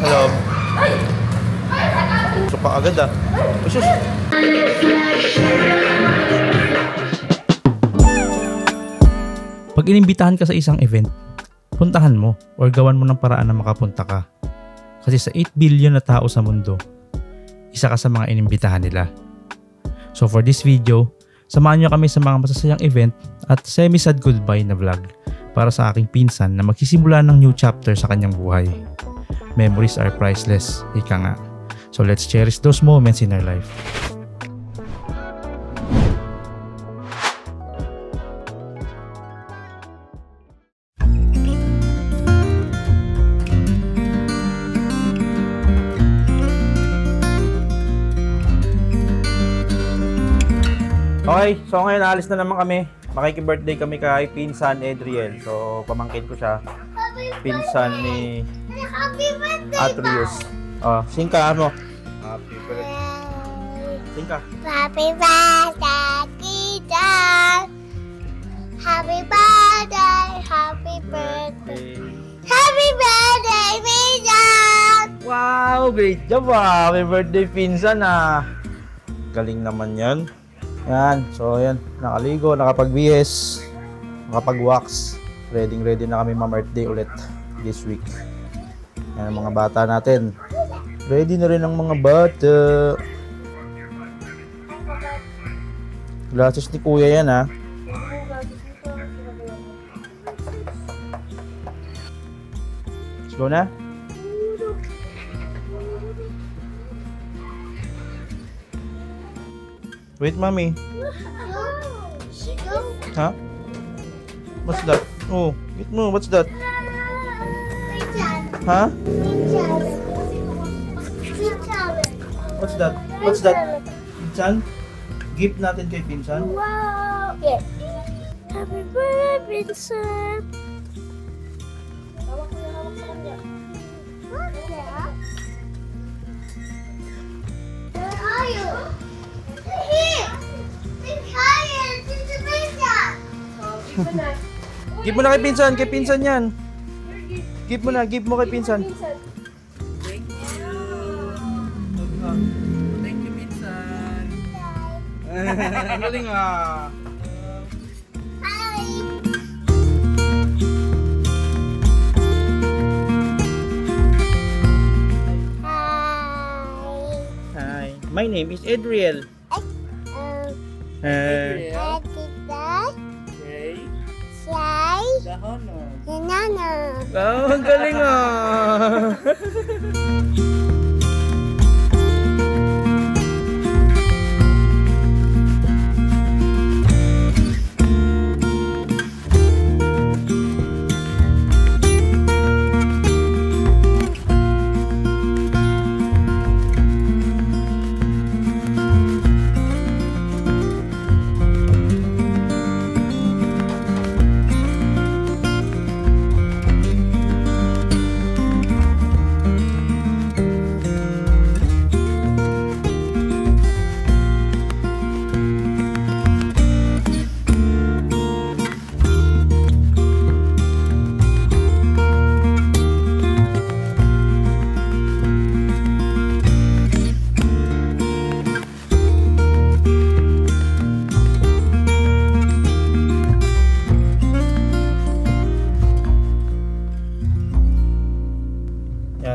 sa loob. Puso pa agad ah. Pusus. Pag inimbitahan ka sa isang event, puntahan mo or gawan mo ng paraan na makapunta ka. Kasi sa 8 billion na tao sa mundo, isa ka sa mga inimbitahan nila. So for this video, samahan nyo kami sa mga masasayang event at semi-sad goodbye na vlog para sa aking pinsan na magsisimula ng new chapter sa kanyang buhay. Memories are priceless, ika nga. So let's cherish those moments in our life. Okay, so ngayon alis na naman kami. Makiki-birthday kami kay pinsan Adriel. So pamangkin ko siya. Pinsan ni Atrius. Sing ka ano? Happy birthday. Sing ka. Happy birthday, Tita. Happy birthday, happy birthday. Happy birthday, pinsan. Wow, great job ah. Happy birthday pinsan ah. Galing naman 'yan. Yan, so yan, nakaligo, nakapag-BS, nakapag-wax. Ready na kami ma-birthday ulit this week. Yan ang mga bata natin. Ready na rin ang mga bata. Glasses ni kuya yan ha. Let's go na. Wait, mommy. Huh? What's that? Oh, wait mo. What's that? Huh? What's that? What's that? Pinsan? Gift natin kay pinsan? Wow! Yes. Happy birthday, pinsan! Where are you? Give mo na kay pinsan yan. Give mo kay pinsan. Thank you, pinsan. Ang galing ah. Hi. My name is Adriel. Oh, ang galing ah.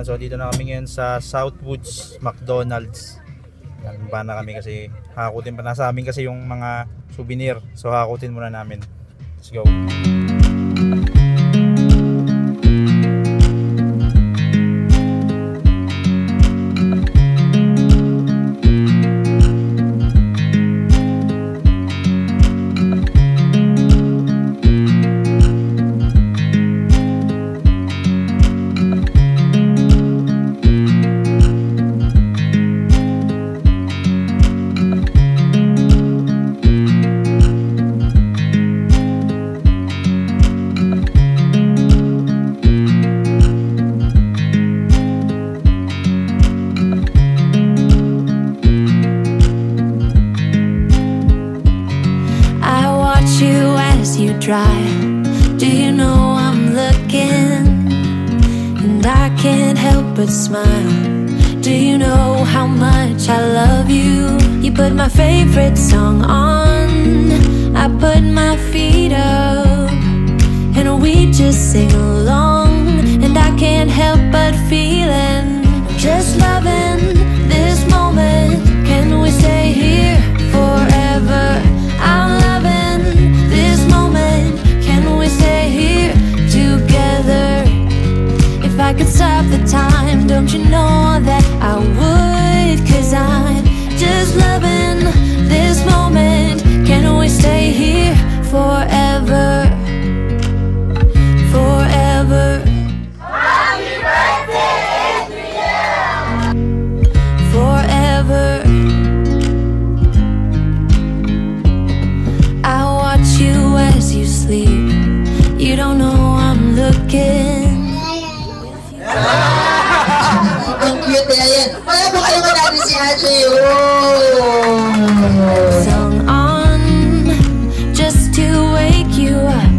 So dito na kami ngayon sa Southwoods McDonald's. Ba na kami kasi hakutin pa, nasa amin kasi yung mga souvenir. So hakutin muna namin. Let's go. drive. Do you know I'm looking? And I can't help but smile. Do you know how much I love you? You put my favorite song on, I put my feet up, and we just sing along. And I can't help but feeling, just loving this moment. Can we stay here forever? I'm loving this moment. Can we stay here together? If I could stop the time, don't you know that I would? 'Cause I'm just loving this moment. Can we stay here forever? Forever. Happy birthday, Adriel! Forever. I watch you as you sleep. You don't know I'm looking. Ang cute na yan. Wala po kayo natin si Ashley. Song on just to wake you up.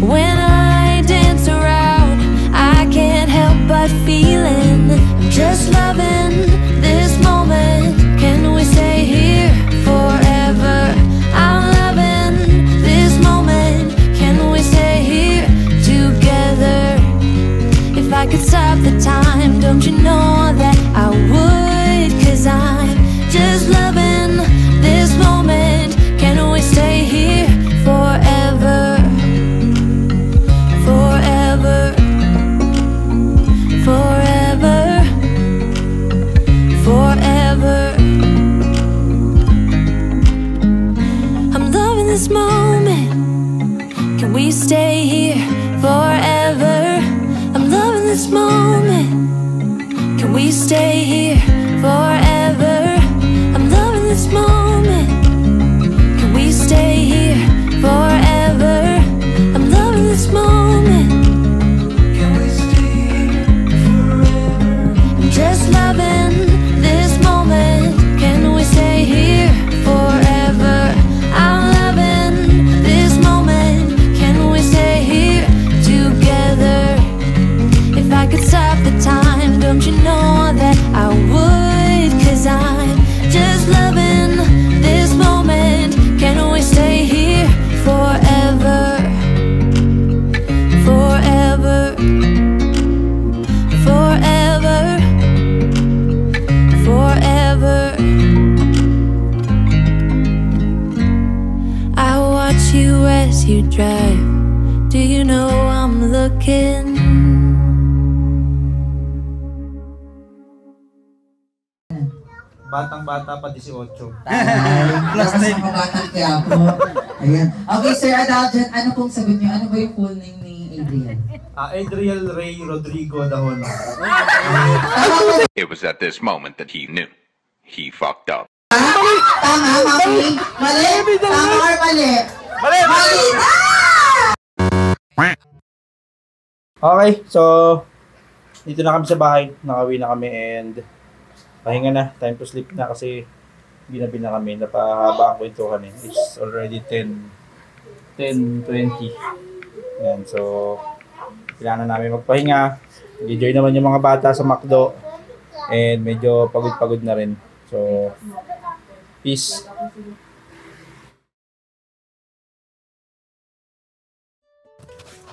When I dance around, I can't help but feeling, I'm just loving this moment. Can we stay here forever? I'm loving this moment. Can we stay here together? If I could stop the time, don't you know that I would? 'Cause I'm just loving this moment. Can we stay here forever? Forever. Forever. Forever. I'm loving this moment. Can we stay here forever? I'm loving this moment. Can we stay here forever? I'm loving this moment. Can we stay here forever? I'm loving this moment. Can we stay here forever? I'm just loving this moment. Can we stay here forever? I'm loving this moment. Can we stay here together? If I could stop the time, don't you know that I would? 'Cause I'm just loving this moment. Can we stay here forever? Forever. Forever. Forever. I watch you as you drive. Do you know I'm looking? Batang-bata pa 18. Plus na yung kabatang kaya po. Ayan. Okay, Sir Adaljan, ano pong sagot niyo? Ano ba yung full name ni Adriel? Adriel Ray Rodrigo Dahono. It was at this moment that he knew. He fucked up. Tama, mami? Mali? Tama or mali? Mali! Okay, so dito na kami sa bahay. Nakauwi na kami and pahinga na. Time to sleep na kasi ginabi na kami. Napahaba ang kwentuhan eh. It's already 10:20. Ayan, so kailangan namin magpahinga. Enjoy naman yung mga bata sa McDo. And medyo pagod-pagod na rin. So, peace.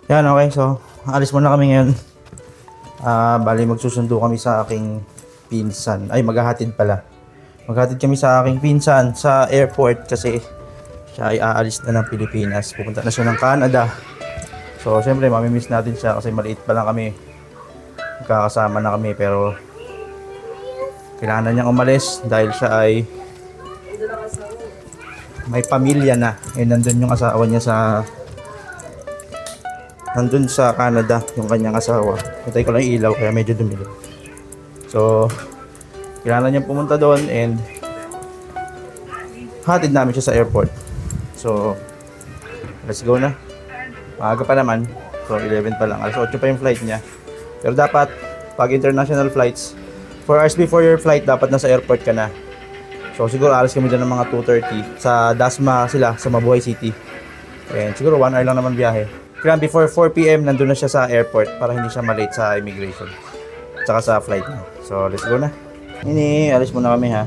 Yan, okay. So, alis muna kami ngayon. Bali, magsusundo kami sa aking pinsan. Ay, maghahatid pala. Maghahatid kami sa aking pinsan sa airport kasi siya ay aalis na ng Pilipinas. Pupunta na siya ng Canada. So, syempre, mamimiss natin siya kasi maliit pa lang kami. Magkakasama na kami pero kailangan niyang umalis dahil siya ay may pamilya na. Eh, nandun yung asawa niya nandun sa Canada, yung kanyang asawa. Patay ko lang yung ilaw kaya medyo dumilim. So, kailangan niyang pumunta doon and hatid namin siya sa airport. So, let's go na. Maaga pa naman. So, 11 pa lang. Alas 8 pa yung flight niya. Pero dapat, pag international flights, 4 hours before your flight, dapat nasa airport ka na. So, siguro alas kami dyan ng mga 2:30. Sa Dasma sila, sa Mabuhay City. And siguro 1 hour lang naman biyahe. Kaya before 4 PM, nandun na siya sa airport para hindi siya malate sa immigration. tsaka sa flight na. So, let's go na. Ini, alis muna kami ha.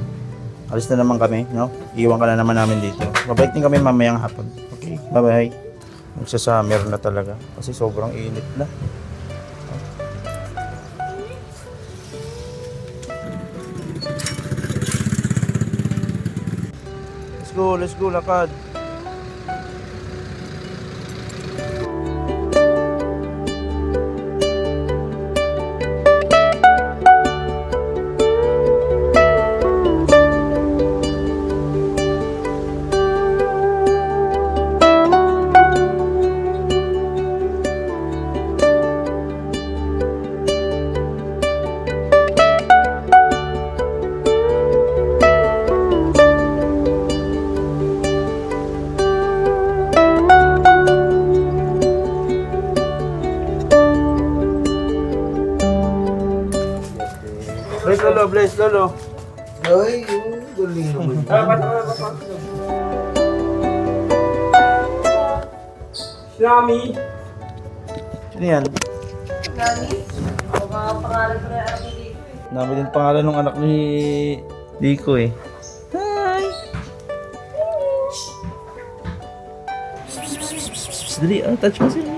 Alis na naman kami, no? Iwan ka na naman namin dito. Babalik din kami mamayang hapon. Okay, bye-bye. Magsa-summer na talaga kasi sobrang init na. Let's go, lakad. Bless Lolo. Ay, galing naman. Shami. Sino yan? Nani? Ako mga pangalan ko na yung anak ni Rico eh. Nabi din pangalan ng anak ni Rico eh. Hi! Dali, touch mo sila.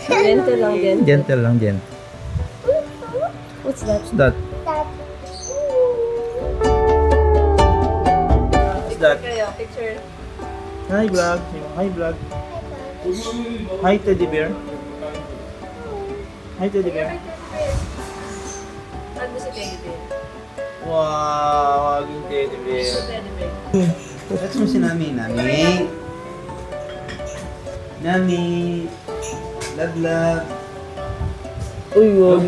Gentle lang, gentle. Gentle lang, gentle. What's that? What's that? What's that? Kayo, picture. Hi vlog. Hi vlog. Hi teddy bear. Hi teddy bear. Ano si Teddy Bear? Wow, maging teddy bear. Teddy Bear. Touch mo si Nami. Nami. Nami. Love, love. Uy, wow.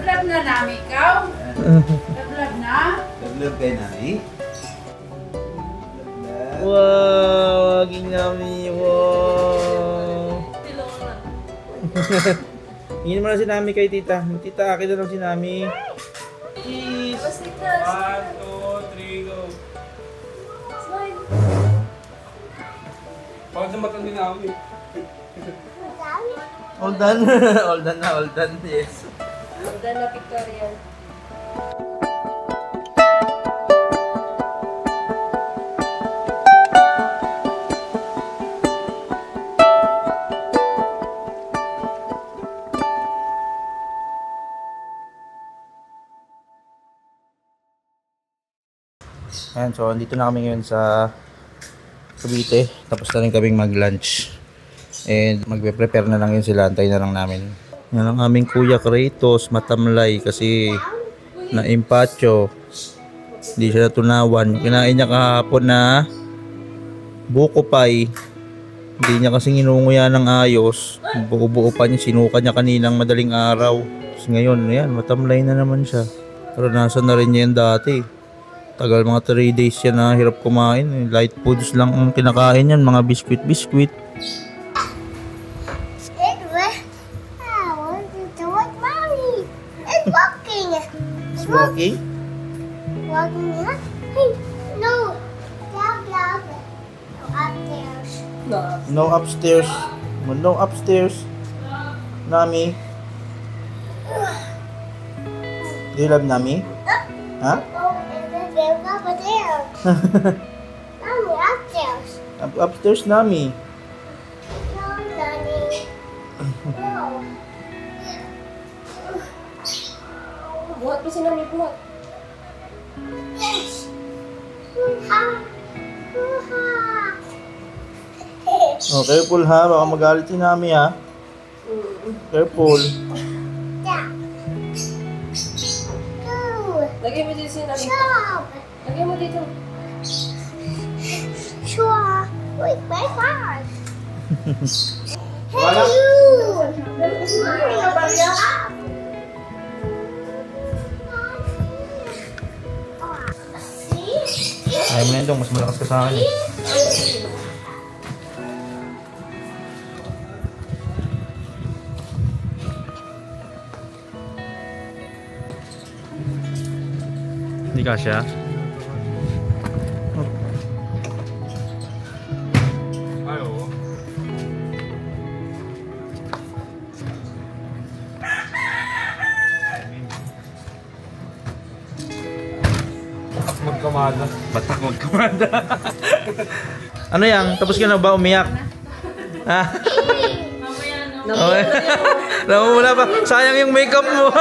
Love na namin ikaw? Love na? Love, love kay Nami. Love, love. Wow, maging nami. Wow. Tilong lang. Hingin mo na si Nami kay tita. Tita, akin na lang si Nami. Cheese. Pasitas. 1, 2, 3, go. Smile. Pagod na matanda na ako eh. All done. All done na, all done. Yes. Maganda na pictorial. Ayan, so andito na kami ngayon sa Cavite. Tapos na rin kaming mag-lunch. And magpe-prepare na lang yun sila. Antay na lang namin. Yan ang aming kuya Kratos, matamlay kasi na-impacho. Hindi siya natunawan. Kinain niya kahapon na buko pie. Hindi niya kasi inunguya ng ayos. Buo-buo pa niya. Sinuka niya kaninang madaling araw. Tapos ngayon, ayan, matamlay na naman siya. Pero nasa na rin niya yan dati. Tagal mga 3 days yan na hirap kumain. Light foods lang ang kinakain yan. Mga biskwit-biskwit. I want to do it, Mommy. It's walking. It's walking? Walking, huh? Hey, no. Down, down. No, upstairs. No upstairs. No upstairs. Nami. Do you love Nami? Huh? Oh, and then there's over there. Mommy, upstairs. Upstairs, Nami. No, Daddy. No. Buhat mo si Nami, buhat. Yes. Hoo-ha. Hoo-ha. Oh, careful ha. Baka magalit si Nami ha. Careful. Yeah. Go. Lagay mo dito si Nami. Jump. Lagay mo dito. Sure. Wait, my God. Wala. Hey, you. See? Ayaw mo na yun, mas malakas ka sa akin. Hindi ka siya? Ay, oo. magkamada. Batak magkamada. Ano yan? Tapos ka na ba umiyak? Ha? Namumula pa. Sayang yung makeup mo.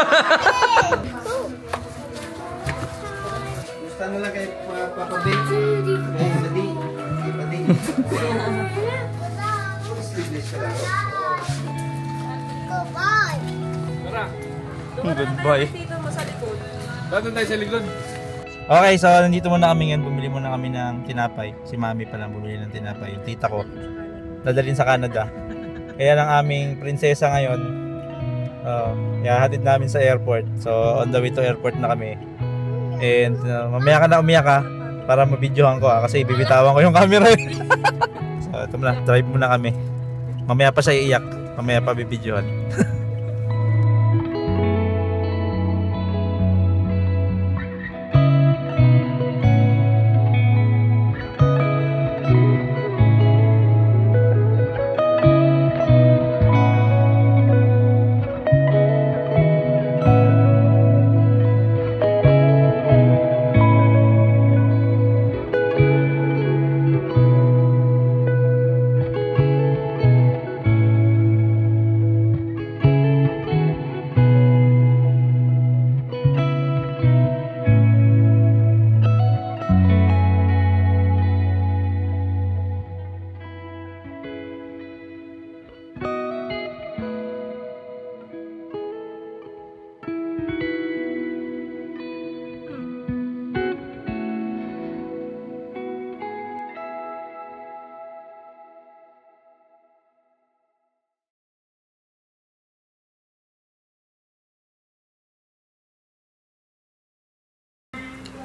Gusto na lang kayo papabit. Pati. Sleeveless ka lang. Goodbye. Tara. Goodbye. Doon tayo sa likod. Okay, so nandito muna kami ngayon. Bumili muna kami ng tinapay. Si Mami pa lang bumili ng tinapay. Yung tita ko, dadalhin sa Canada. Kaya lang aming prinsesa ngayon, hatid namin sa airport. So on the way to airport na kami. And mamaya ka na umiyak ha, para mabidyohan ko ha, kasi bibitawan ko yung camera. So ito muna, drive muna kami. Mamaya pa siya iiyak, mamaya pa bibidyohan.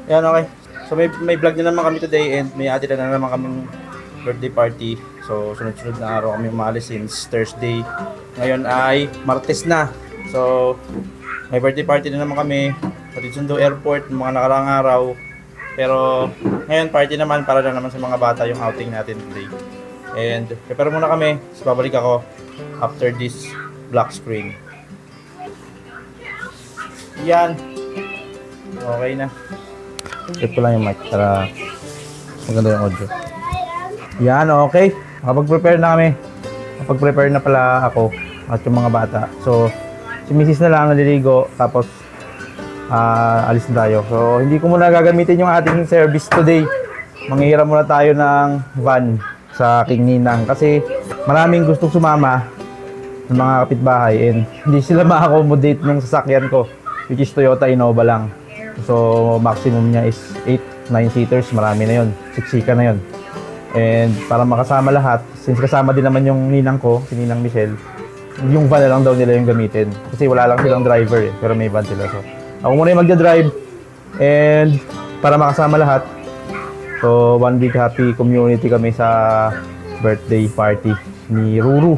Yan, okay. So may vlog na naman kami today and may atid na naman kaming birthday party. So sunod-sunod na araw kami umalis since Thursday. Ngayon ay Martes na. So may birthday party na naman kami sa Sundo Airport mga nakaraang araw. Pero ngayon party naman para lang naman sa mga bata yung outing natin today. And prepare muna kami. So babalik ako after this black screen. Yan. Okay na. Check ko lang yung mic para maganda yung audio. Yan, okay. Nakapag-prepare na kami. Nakapag-prepare na pala ako at yung mga bata. So, si Mrs. na lang naliligo tapos alis na tayo. So, hindi ko muna gagamitin yung ating service today. Manghihiram muna tayo ng van sa aking ninang kasi maraming gustong sumama ng mga kapitbahay and hindi sila ma-accommodate ng sasakyan ko, which is Toyota Innova lang. So maximum niya is 8-9 seaters, marami na yun, siksika na yun. And para makasama lahat, since kasama din naman yung ninang ko, si Ninang Michelle, yung van na lang daw nila yung gamitin kasi wala lang silang driver eh, pero may van sila. So ako muna yung magdadrive and para makasama lahat. So one big happy community kami sa birthday party ni Ruru.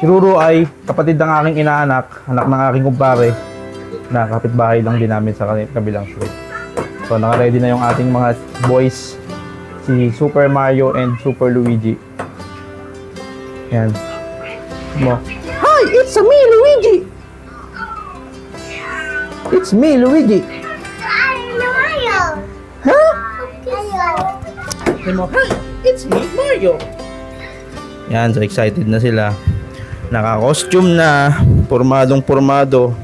Si Ruru ay kapatid ng aking inaanak, anak ng aking kumpare, na kapitbahay lang din namin sa kabilang street. So naka-ready na yung ating mga boys, si Super Mario and Super Luigi. Yan. Mo. Hi, it's me, Luigi. It's me, Luigi. Mario. Huh? Mario. Mo. Hi, it's me, Mario. Yan, so excited na sila. Naka-costume na, pormadong-pormado.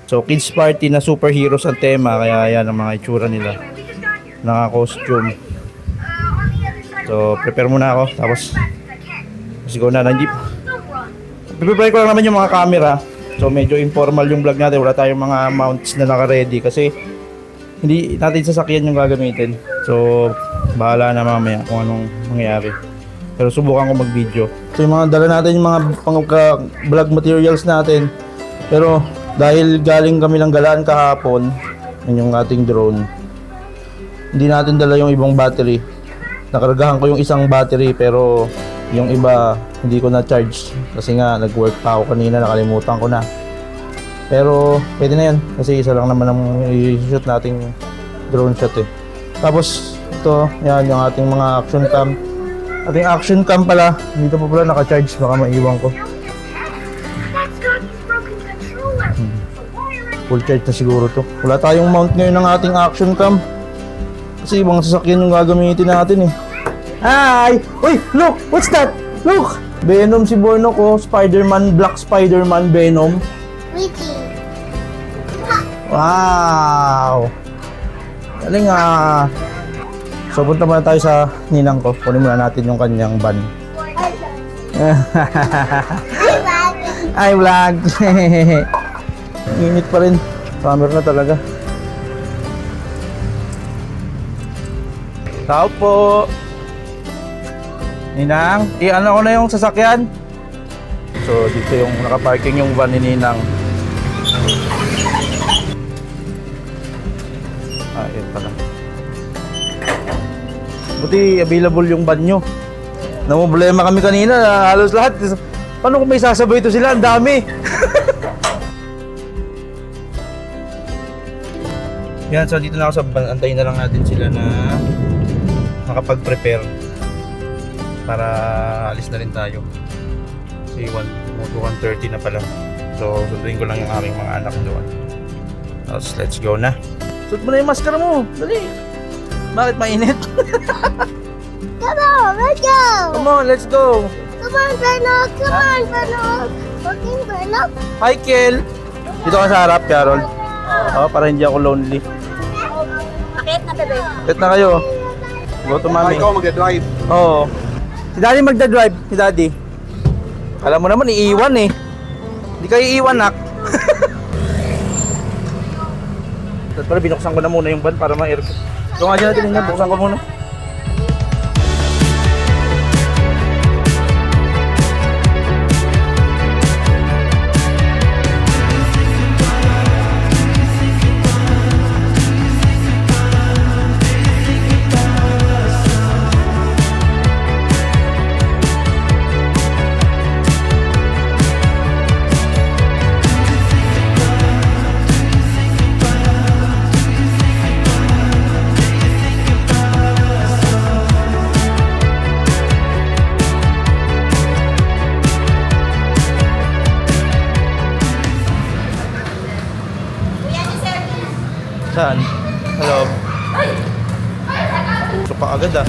So, kids party na superheroes ang tema, kaya yan ang mga itsura nila. Naka-costume. So, prepare muna ako, tapos sigaw na ng jeep. Prepare ko lang naman yung mga camera. So, medyo informal yung vlog natin. Wala tayong mga mounts na naka-ready kasi hindi natin sasakyan yung gagamitin. So, bahala na mamaya kung anong mangyayari. Pero subukan ko mag-video. So, yung mga dala natin, yung mga pang-vlog materials natin. Pero dahil galing kami ng galaan kahapon, yun yung ating drone, hindi natin dala yung ibang battery. Nakargahan ko yung isang battery pero yung iba hindi ko na charge kasi nga nag-work pa ako kanina, nakalimutan ko na. Pero pwede na yun kasi isa lang naman ang i-shoot nating drone shot eh. Tapos ito, yan yung ating mga action cam. Ating action cam pala, dito pa pala naka-charge, baka maiwan ko. Full charge na siguro to. Wala tayong mount ngayon ng ating action cam Kasi ibang sasakyan yung gagamitin natin eh. Hi! Uy! Look! What's that? Look! Venom si Borno ko. Spider-Man, Black Spider-Man, Venom. Wiki. Wow! Galing ah. So punta muna tayo sa ninang ko. Kunin muna natin yung kanyang van. Hi vlog! Init pa rin. Summer na talaga. Tao po! Ninang, ano ko na yung sasakyan? So dito yung nakaparking yung van ni Ninang. Yun pala. Buti available yung van nyo. Namumblema kami kanina, halos lahat. Paano kung may sasabay ito sila? Ang dami! Yan, so dito na ako sa van. Antayin na lang natin sila na makapag-prepare para alis na rin tayo. Kasi 1:30 na pala. So sunduin ko lang yung aking mga anak doon. Tapos let's go na. Suot mo na yung maskara mo. Dali. Bakit mainit? Come on, let's go. Come on, let's go. Come on, Bernard. Come on, Bernard. Working, Bernard. Hi, Kel. Dito ka sa harap, Carol. Para hindi ako lonely. Bakit na, bebe? Let na kayo. Go to mommy. Ikaw mag-drive. Oo. Si daddy magda-drive. Si daddy. Alam mo naman, iiwan eh. Hindi kayo iiwan, nak. Tapos pala, binuksan ko na muna yung van para ma-aircon. Ito nga dyan natin niya, buksan ko muna. Saan? Hello. Pasok ka agad ah.